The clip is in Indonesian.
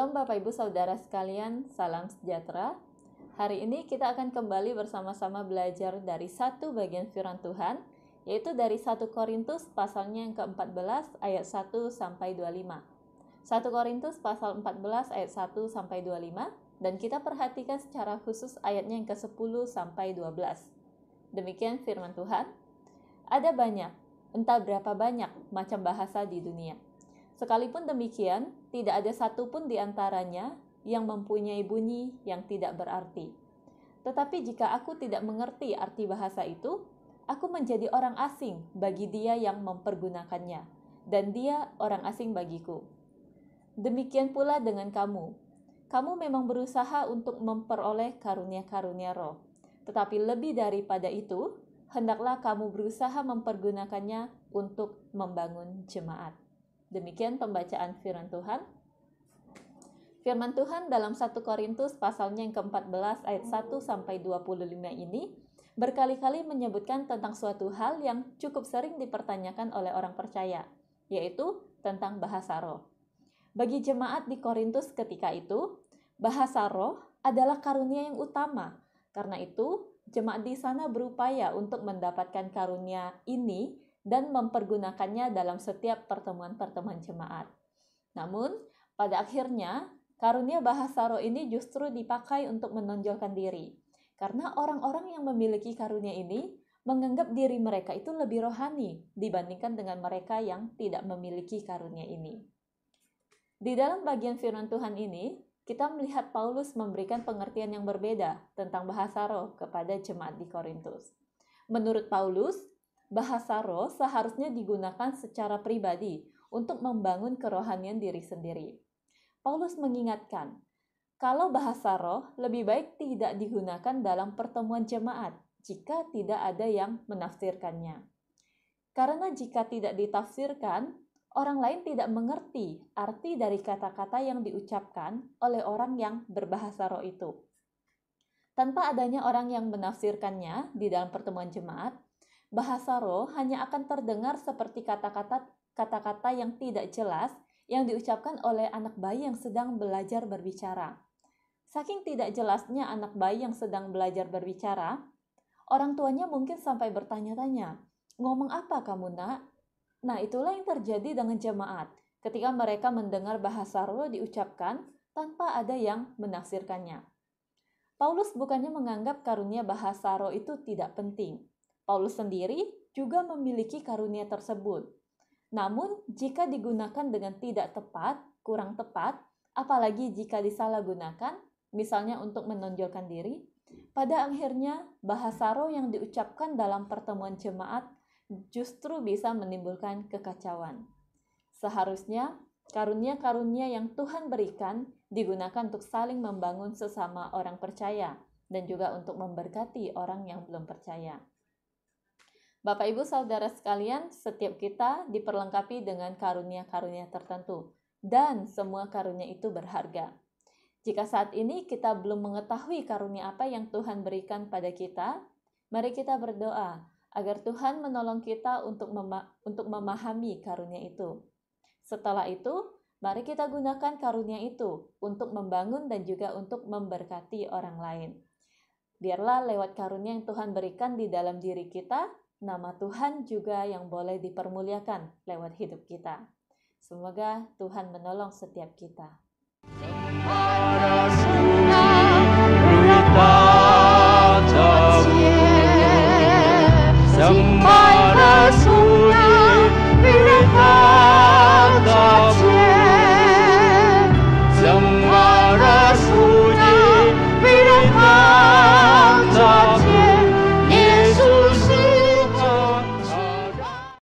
Shalom Bapak Ibu Saudara sekalian, salam sejahtera. Hari ini kita akan kembali bersama-sama belajar dari satu bagian firman Tuhan, yaitu dari 1 Korintus pasalnya yang ke-14 ayat 1 sampai 25. 1 Korintus pasal 14 ayat 1 sampai 25, dan kita perhatikan secara khusus ayatnya yang ke-10 sampai 12. Demikian firman Tuhan. Ada banyak, entah berapa banyak macam bahasa di dunia. Sekalipun demikian, tidak ada satupun di antaranya yang mempunyai bunyi yang tidak berarti. Tetapi jika aku tidak mengerti arti bahasa itu, aku menjadi orang asing bagi dia yang mempergunakannya, dan dia orang asing bagiku. Demikian pula dengan kamu. Kamu memang berusaha untuk memperoleh karunia-karunia roh. Tetapi lebih daripada itu, hendaklah kamu berusaha mempergunakannya untuk membangun jemaat. Demikian pembacaan firman Tuhan. Firman Tuhan dalam 1 Korintus pasalnya yang ke-14 ayat 1 sampai 25 ini berkali-kali menyebutkan tentang suatu hal yang cukup sering dipertanyakan oleh orang percaya, yaitu tentang bahasa roh. Bagi jemaat di Korintus ketika itu, bahasa roh adalah karunia yang utama. Karena itu, jemaat di sana berupaya untuk mendapatkan karunia ini dan mempergunakannya dalam setiap pertemuan-pertemuan jemaat. Namun, pada akhirnya, karunia bahasa roh ini justru dipakai untuk menonjolkan diri. Karena orang-orang yang memiliki karunia ini menganggap diri mereka itu lebih rohani dibandingkan dengan mereka yang tidak memiliki karunia ini. Di dalam bagian firman Tuhan ini, kita melihat Paulus memberikan pengertian yang berbeda tentang bahasa roh kepada jemaat di Korintus. Menurut Paulus, bahasa roh seharusnya digunakan secara pribadi untuk membangun kerohanian diri sendiri. Paulus mengingatkan, kalau bahasa roh lebih baik tidak digunakan dalam pertemuan jemaat jika tidak ada yang menafsirkannya. Karena jika tidak ditafsirkan, orang lain tidak mengerti arti dari kata-kata yang diucapkan oleh orang yang berbahasa roh itu. Tanpa adanya orang yang menafsirkannya di dalam pertemuan jemaat, bahasa roh hanya akan terdengar seperti kata-kata yang tidak jelas yang diucapkan oleh anak bayi yang sedang belajar berbicara. Saking tidak jelasnya anak bayi yang sedang belajar berbicara, orang tuanya mungkin sampai bertanya-tanya, "Ngomong apa kamu, Nak?" Nah, itulah yang terjadi dengan jemaat ketika mereka mendengar bahasa roh diucapkan tanpa ada yang menafsirkannya. Paulus bukannya menganggap karunia bahasa roh itu tidak penting. Paulus sendiri juga memiliki karunia tersebut. Namun, jika digunakan dengan tidak tepat, kurang tepat, apalagi jika disalahgunakan, misalnya untuk menonjolkan diri, pada akhirnya bahasa roh yang diucapkan dalam pertemuan jemaat justru bisa menimbulkan kekacauan. Seharusnya, karunia-karunia yang Tuhan berikan digunakan untuk saling membangun sesama orang percaya dan juga untuk memberkati orang yang belum percaya. Bapak Ibu Saudara sekalian, setiap kita diperlengkapi dengan karunia-karunia tertentu, dan semua karunia itu berharga. Jika saat ini kita belum mengetahui karunia apa yang Tuhan berikan pada kita, mari kita berdoa agar Tuhan menolong kita untuk memahami karunia itu. Setelah itu, mari kita gunakan karunia itu untuk membangun dan juga untuk memberkati orang lain. Biarlah lewat karunia yang Tuhan berikan di dalam diri kita, nama Tuhan juga yang boleh dipermuliakan lewat hidup kita. Semoga Tuhan menolong setiap kita. Sembara sungai